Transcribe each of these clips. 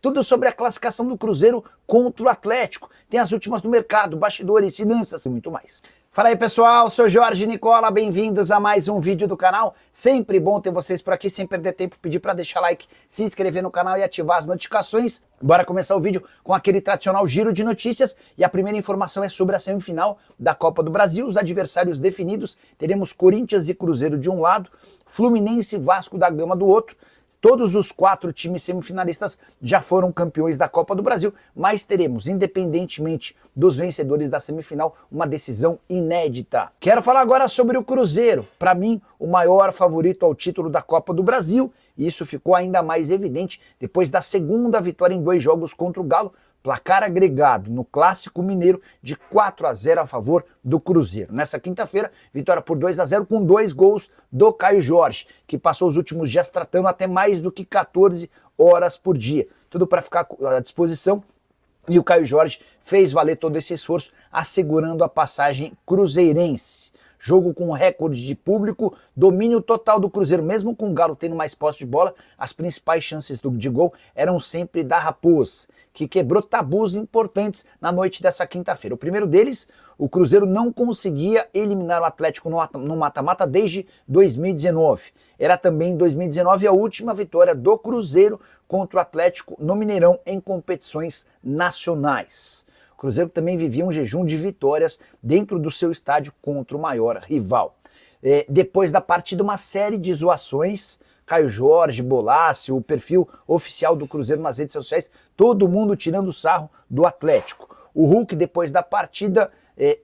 Tudo sobre a classificação do Cruzeiro contra o Atlético. Tem as últimas do mercado, bastidores, finanças e muito mais. Fala aí pessoal, sou Jorge Nicola, bem-vindos a mais um vídeo do canal. Sempre bom ter vocês por aqui, sem perder tempo, pedir para deixar like, se inscrever no canal e ativar as notificações. Bora começar o vídeo com aquele tradicional giro de notícias e a primeira informação é sobre a semifinal da Copa do Brasil. Os adversários definidos, teremos Corinthians e Cruzeiro de um lado, Fluminense e Vasco da Gama do outro. Todos os 4 times semifinalistas já foram campeões da Copa do Brasil, mas teremos, independentemente dos vencedores da semifinal, uma decisão inédita. Quero falar agora sobre o Cruzeiro, para mim, o maior favorito ao título da Copa do Brasil, e isso ficou ainda mais evidente depois da segunda vitória em 2 jogos contra o Galo, placar agregado no Clássico Mineiro de 4-0 a favor do Cruzeiro. Nessa quinta-feira, vitória por 2-0 com 2 gols do Caio Jorge, que passou os últimos dias tratando até mais do que 14 horas por dia. Tudo para ficar à disposição. E o Caio Jorge fez valer todo esse esforço, assegurando a passagem cruzeirense. Jogo com recorde de público, domínio total do Cruzeiro, mesmo com o Galo tendo mais posse de bola, as principais chances de gol eram sempre da Raposa, que quebrou tabus importantes na noite dessa quinta-feira. O primeiro deles, o Cruzeiro não conseguia eliminar o Atlético no mata-mata desde 2019. Era também em 2019 a última vitória do Cruzeiro contra o Atlético no Mineirão em competições nacionais. O Cruzeiro também vivia um jejum de vitórias dentro do seu estádio contra o maior rival. Depois da partida, uma série de zoações, Caio Jorge, Bolassi, o perfil oficial do Cruzeiro nas redes sociais, todo mundo tirando sarro do Atlético. O Hulk, depois da partida,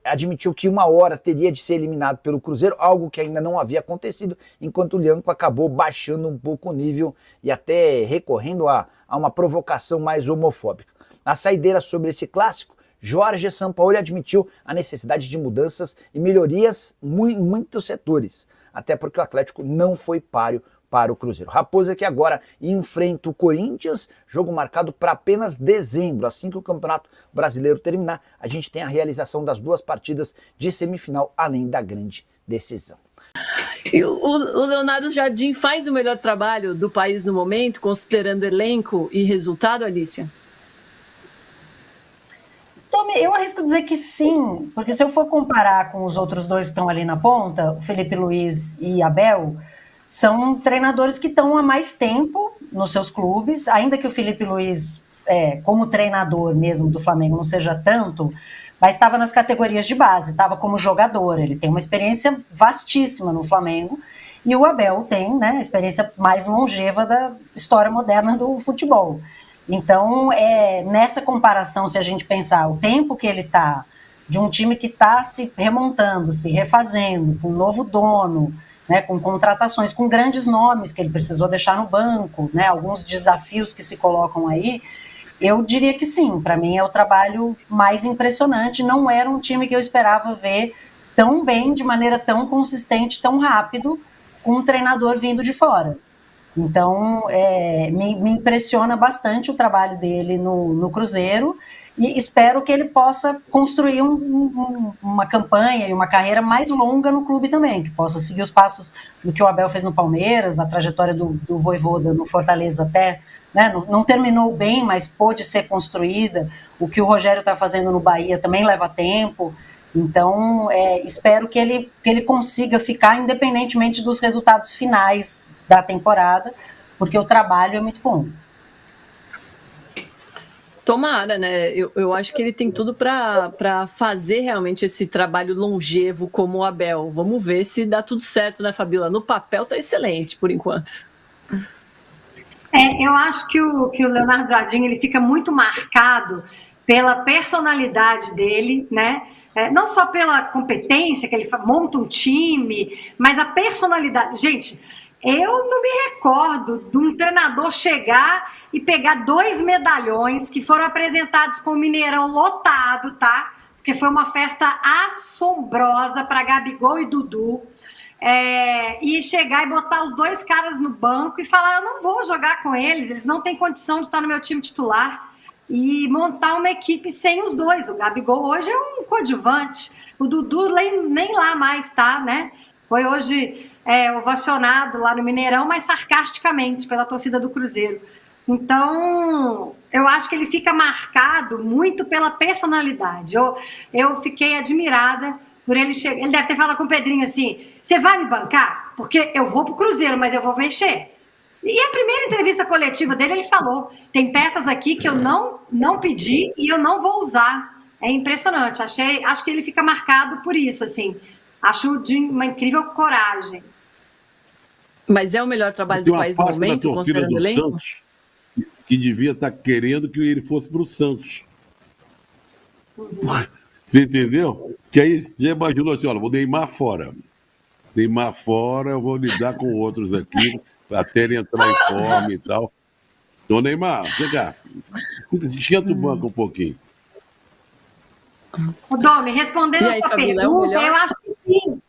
admitiu que uma hora teria de ser eliminado pelo Cruzeiro, algo que ainda não havia acontecido, enquanto o Lianco acabou baixando um pouco o nível e até recorrendo a uma provocação mais homofóbica. Na saideira sobre esse clássico, Jorge Sampaoli admitiu a necessidade de mudanças e melhorias em muitos setores, até porque o Atlético não foi páreo para o Cruzeiro. Raposa que agora enfrenta o Corinthians, jogo marcado para apenas dezembro. Assim que o Campeonato Brasileiro terminar, a gente tem a realização das 2 partidas de semifinal, além da grande decisão. E o Leonardo Jardim faz o melhor trabalho do país no momento, considerando elenco e resultado, Alicia? Eu arrisco dizer que sim, porque se eu for comparar com os outros 2 que estão ali na ponta, o Felipe Luiz e Abel, são treinadores que estão há mais tempo nos seus clubes, ainda que o Felipe Luiz, como treinador mesmo do Flamengo, não seja tanto, mas estava nas categorias de base, estava como jogador, ele tem uma experiência vastíssima no Flamengo, e o Abel tem, né, a experiência mais longeva da história moderna do futebol. Então, nessa comparação, se a gente pensar o tempo que ele está, de um time que está se remontando, se refazendo, com um novo dono, né, com contratações, com grandes nomes que ele precisou deixar no banco, né, alguns desafios que se colocam aí, eu diria que sim, para mim é o trabalho mais impressionante, não era um time que eu esperava ver tão bem, de maneira tão consistente, tão rápido, com um treinador vindo de fora. Então, me impressiona bastante o trabalho dele no Cruzeiro e espero que ele possa construir uma campanha e uma carreira mais longa no clube também, que possa seguir os passos do que o Abel fez no Palmeiras, a trajetória do Vojvoda no Fortaleza até, né, não terminou bem, mas pôde ser construída. O que o Rogério está fazendo no Bahia também leva tempo. Então, espero que ele consiga ficar independentemente dos resultados finais da temporada, porque o trabalho é muito bom. Tomara, né? Eu acho que ele tem tudo para fazer realmente esse trabalho longevo como o Abel. Vamos ver se dá tudo certo, né, Fabíola? No papel tá excelente, por enquanto. Eu acho que o Leonardo Jardim ele fica muito marcado pela personalidade dele, né? Não só pela competência, que ele monta um time, mas a personalidade. Gente, eu não me recordo de um treinador chegar e pegar 2 medalhões que foram apresentados com o Mineirão lotado, tá? Porque foi uma festa assombrosa para Gabigol e Dudu. E chegar e botar os 2 caras no banco e falar, eu não vou jogar com eles não têm condição de estar no meu time titular. E montar uma equipe sem os 2. O Gabigol hoje é um coadjuvante. O Dudu nem lá mais tá, né? Foi hoje ovacionado lá no Mineirão, mas sarcasticamente pela torcida do Cruzeiro. Então, eu acho que ele fica marcado muito pela personalidade. Eu fiquei admirada por ele chegar. Ele deve ter falado com o Pedrinho assim: você vai me bancar? Porque eu vou pro Cruzeiro, mas eu vou mexer. E a primeira entrevista coletiva dele, ele falou: tem peças aqui que eu não pedi e eu não vou usar. É impressionante. Acho que ele fica marcado por isso, assim. Acho de uma incrível coragem. Mas é o melhor trabalho do país no momento, considerando o elenco? Santos, que devia estar querendo que ele fosse para o Santos. Você entendeu? Que aí já imaginou assim, olha, vou Neymar fora. Neymar fora, eu vou lidar com outros aqui, até ele entrar em forma e tal. Então, Neymar, vem cá, esquenta o banco um pouquinho. O Domi, respondendo a sua pergunta, eu acho que sim.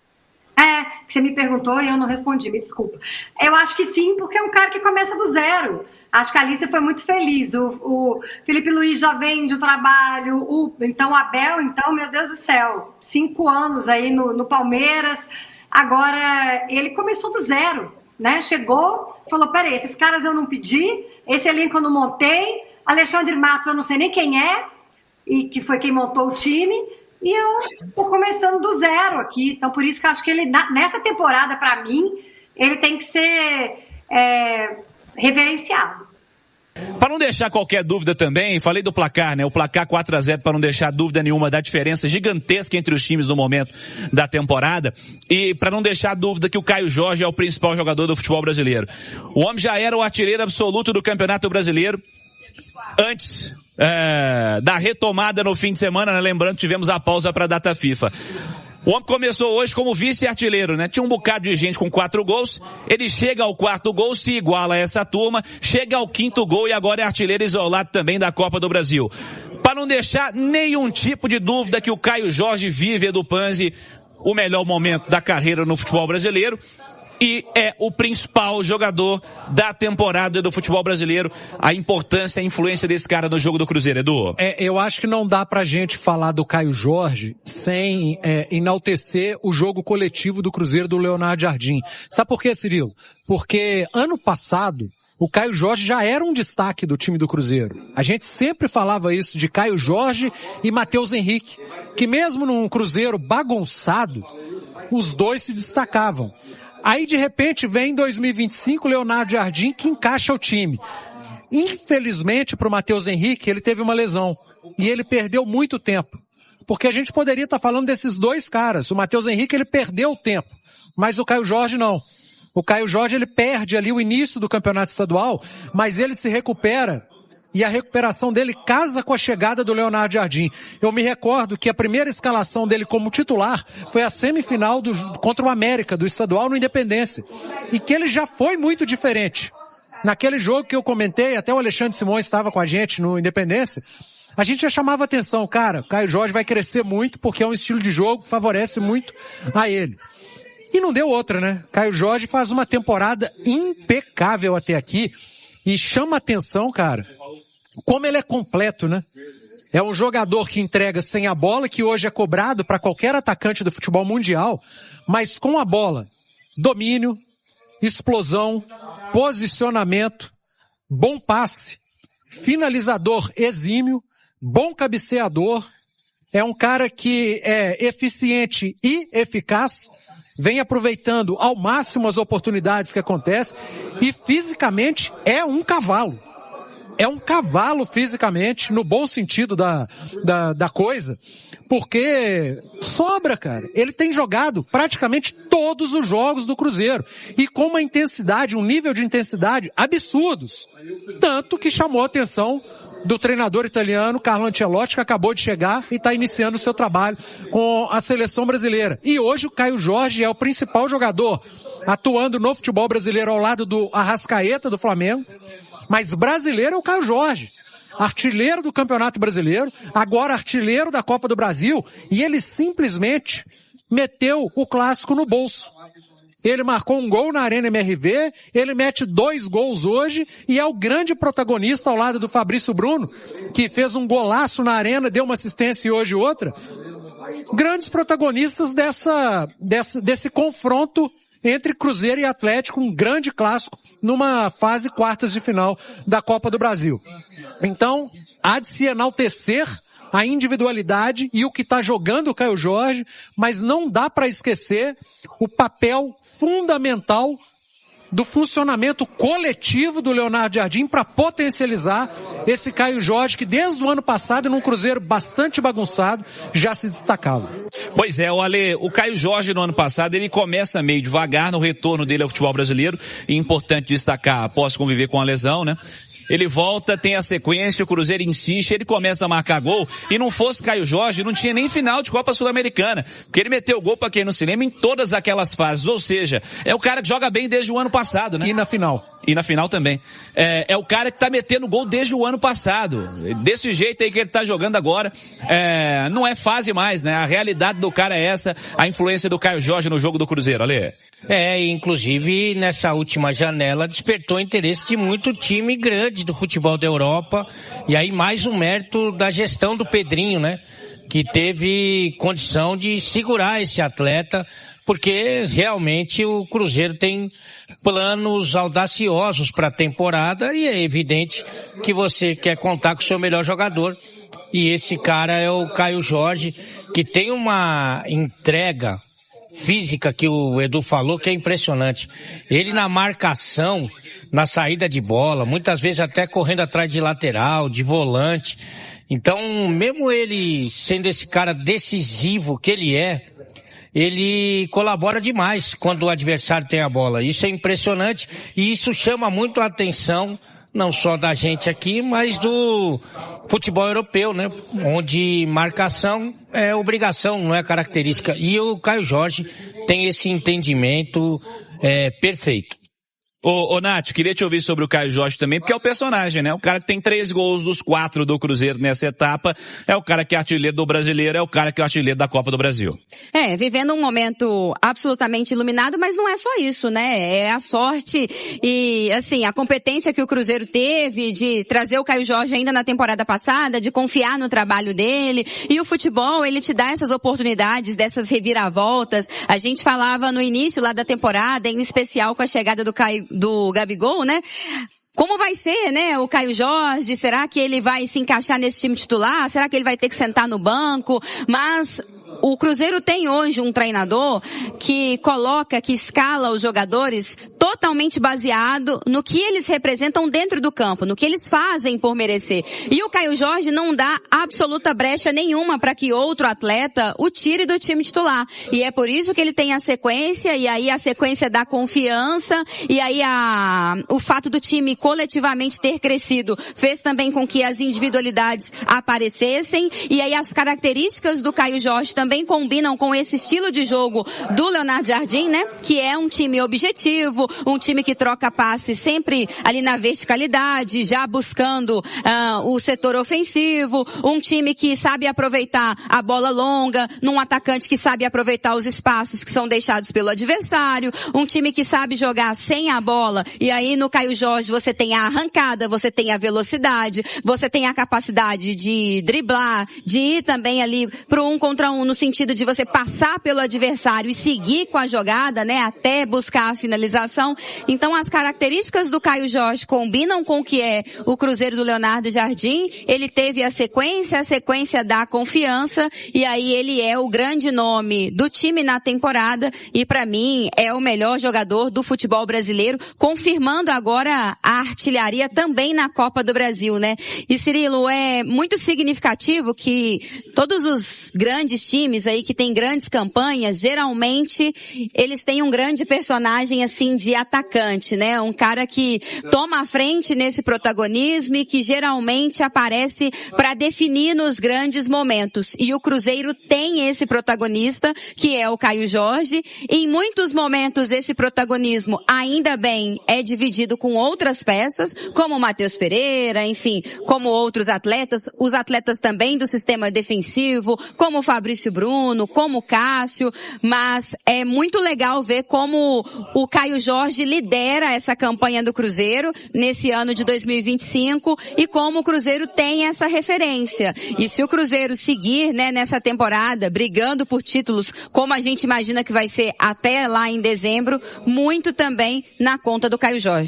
Que você me perguntou e eu não respondi, me desculpa. Eu acho que sim, porque é um cara que começa do zero. Acho que a Alicia foi muito feliz. O Felipe Luiz já vem de um trabalho. Então, o Abel, meu Deus do céu, 5 anos aí no Palmeiras. Agora, ele começou do zero, né? Chegou, falou, peraí, esses caras eu não pedi, esse elenco eu não montei, Alexandre Matos eu não sei nem quem é, e que foi quem montou o time, e eu estou começando do zero aqui. Então, por isso que eu acho que ele, nessa temporada, para mim, ele tem que ser reverenciado. Para não deixar qualquer dúvida também, falei do placar, né? O placar 4-0 para não deixar dúvida nenhuma da diferença gigantesca entre os times no momento da temporada, e para não deixar dúvida que o Caio Jorge é o principal jogador do futebol brasileiro. O homem já era o artilheiro absoluto do Campeonato Brasileiro antes da retomada no fim de semana, né? Lembrando que tivemos a pausa para a data FIFA. O homem começou hoje como vice-artilheiro, né? Tinha um bocado de gente com 4 gols. Ele chega ao 4º gol, se iguala a essa turma, chega ao 5º gol e agora é artilheiro isolado também da Copa do Brasil. Para não deixar nenhum tipo de dúvida que o Caio Jorge vive, Edu Panzi, o melhor momento da carreira no futebol brasileiro. E é o principal jogador da temporada do futebol brasileiro. A importância, a influência desse cara no jogo do Cruzeiro, Edu. Eu acho que não dá pra gente falar do Caio Jorge sem enaltecer o jogo coletivo do Cruzeiro do Leonardo Jardim. Sabe por quê, Cirilo? Porque ano passado o Caio Jorge já era um destaque do time do Cruzeiro. A gente sempre falava isso de Caio Jorge e Matheus Henrique, que mesmo num Cruzeiro bagunçado, os dois se destacavam. Aí, de repente, vem em 2025 o Leonardo Jardim, que encaixa o time. Infelizmente, para o Matheus Henrique, ele teve uma lesão. E ele perdeu muito tempo. Porque a gente poderia estar falando desses dois caras. O Matheus Henrique, ele perdeu o tempo. Mas o Caio Jorge, não. O Caio Jorge, ele perde ali o início do campeonato estadual, mas ele se recupera. E a recuperação dele casa com a chegada do Leonardo Jardim. Eu me recordo que a primeira escalação dele como titular foi a semifinal contra o América, do estadual no Independência. E que ele já foi muito diferente. Naquele jogo que eu comentei, até o Alexandre Simões estava com a gente no Independência, a gente já chamava atenção, cara, o Caio Jorge vai crescer muito porque é um estilo de jogo que favorece muito a ele. E não deu outra, né? Caio Jorge faz uma temporada impecável até aqui e chama atenção, cara, como ele é completo, né? É um jogador que entrega sem a bola, que hoje é cobrado para qualquer atacante do futebol mundial, mas com a bola, domínio, explosão, posicionamento, bom passe, finalizador exímio, bom cabeceador, é um cara que é eficiente e eficaz, vem aproveitando ao máximo as oportunidades que acontecem e fisicamente é um cavalo. É um cavalo fisicamente, no bom sentido da coisa, porque sobra, cara. Ele tem jogado praticamente todos os jogos do Cruzeiro e com uma intensidade, um nível de intensidade absurdos. Tanto que chamou a atenção do treinador italiano Carlo Ancelotti, que acabou de chegar e está iniciando o seu trabalho com a seleção brasileira. E hoje o Caio Jorge é o principal jogador atuando no futebol brasileiro ao lado do Arrascaeta do Flamengo. Mas brasileiro é o Caio Jorge, artilheiro do Campeonato Brasileiro, agora artilheiro da Copa do Brasil, e ele simplesmente meteu o clássico no bolso. Ele marcou um gol na Arena MRV, ele mete 2 gols hoje e é o grande protagonista ao lado do Fabrício Bruno, que fez um golaço na Arena, deu uma assistência e hoje outra. Grandes protagonistas desse confronto entre Cruzeiro e Atlético, um grande clássico numa fase quartas de final da Copa do Brasil. Então, há de se enaltecer a individualidade e o que está jogando o Caio Jorge, mas não dá para esquecer o papel fundamental do funcionamento coletivo do Leonardo Jardim para potencializar esse Caio Jorge que desde o ano passado, num Cruzeiro bastante bagunçado, já se destacava. Pois é, o Caio Jorge no ano passado, ele começa meio devagar no retorno dele ao futebol brasileiro, e importante destacar, após conviver com a lesão, né? Ele volta, tem a sequência, o Cruzeiro insiste, ele começa a marcar gol, e não fosse Caio Jorge, não tinha nem final de Copa Sul-Americana, porque ele meteu gol, pra quem não se lembra, em todas aquelas fases, ou seja, é o cara que joga bem desde o ano passado, né? E na final. E na final também. É o cara que tá metendo gol desde o ano passado. Desse jeito aí que ele tá jogando agora, não é fase mais, né? A realidade do cara é essa, a influência do Caio Jorge no jogo do Cruzeiro, Ale. Inclusive nessa última janela despertou interesse de muito time grande do futebol da Europa, e aí mais um mérito da gestão do Pedrinho, né? Que teve condição de segurar esse atleta, porque realmente o Cruzeiro tem planos audaciosos para a temporada e é evidente que você quer contar com o seu melhor jogador. E esse cara é o Caio Jorge, que tem uma entrega física que o Edu falou que é impressionante. Ele na marcação, na saída de bola, muitas vezes até correndo atrás de lateral, de volante. Então, mesmo ele sendo esse cara decisivo que ele colabora demais quando o adversário tem a bola. Isso é impressionante e isso chama muito a atenção, não só da gente aqui, mas do futebol europeu, né? Onde marcação é obrigação, não é característica. E o Caio Jorge tem esse entendimento perfeito. Ô Nath, queria te ouvir sobre o Caio Jorge também, porque é o personagem, né? O cara que tem 3 gols dos 4 do Cruzeiro nessa etapa, é o cara que é artilheiro do Brasileiro, é o cara que é artilheiro da Copa do Brasil. Vivendo um momento absolutamente iluminado, mas não é só isso, né? É a sorte e, assim, a competência que o Cruzeiro teve de trazer o Caio Jorge ainda na temporada passada, de confiar no trabalho dele. E o futebol, ele te dá essas oportunidades, dessas reviravoltas. A gente falava no início lá da temporada, em especial com a chegada do Gabigol, né? Como vai ser, né, o Caio Jorge? Será que ele vai se encaixar nesse time titular? Será que ele vai ter que sentar no banco? Mas o Cruzeiro tem hoje um treinador que escala os jogadores totalmente baseado no que eles representam dentro do campo, no que eles fazem por merecer. E o Caio Jorge não dá absoluta brecha nenhuma para que outro atleta o tire do time titular. E é por isso que ele tem a sequência, e aí a sequência dá confiança, e aí o fato do time coletivamente ter crescido fez também com que as individualidades aparecessem, e aí as características do Caio Jorge também combinam com esse estilo de jogo do Leonardo Jardim, né? Que é um time objetivo, um time que troca passe sempre ali na verticalidade, já buscando o setor ofensivo, um time que sabe aproveitar a bola longa, num atacante que sabe aproveitar os espaços que são deixados pelo adversário, um time que sabe jogar sem a bola, e aí no Caio Jorge você tem a arrancada, você tem a velocidade, você tem a capacidade de driblar, de ir também ali pro 1 contra 1, no sentido de você passar pelo adversário e seguir com a jogada, né, até buscar a finalização. Então as características do Caio Jorge combinam com o que é o Cruzeiro do Leonardo Jardim. Ele teve a sequência da confiança, e aí ele é o grande nome do time na temporada, e para mim é o melhor jogador do futebol brasileiro, confirmando agora a artilharia também na Copa do Brasil, né? E Cirilo, é muito significativo que todos os grandes times aí que tem grandes campanhas, geralmente eles têm um grande personagem assim de atacante, né? Um cara que toma a frente nesse protagonismo e que geralmente aparece para definir nos grandes momentos. E o Cruzeiro tem esse protagonista, que é o Caio Jorge. Em muitos momentos esse protagonismo, ainda bem, é dividido com outras peças, como o Matheus Pereira, enfim, como outros atletas, os atletas também do sistema defensivo, como o Fabrício Bruno, como o Cássio, mas é muito legal ver como o Caio Jorge Jorge lidera essa campanha do Cruzeiro nesse ano de 2025 e como o Cruzeiro tem essa referência. E se o Cruzeiro seguir, né, nessa temporada, brigando por títulos, como a gente imagina que vai ser até lá em dezembro, muito também na conta do Caio Jorge.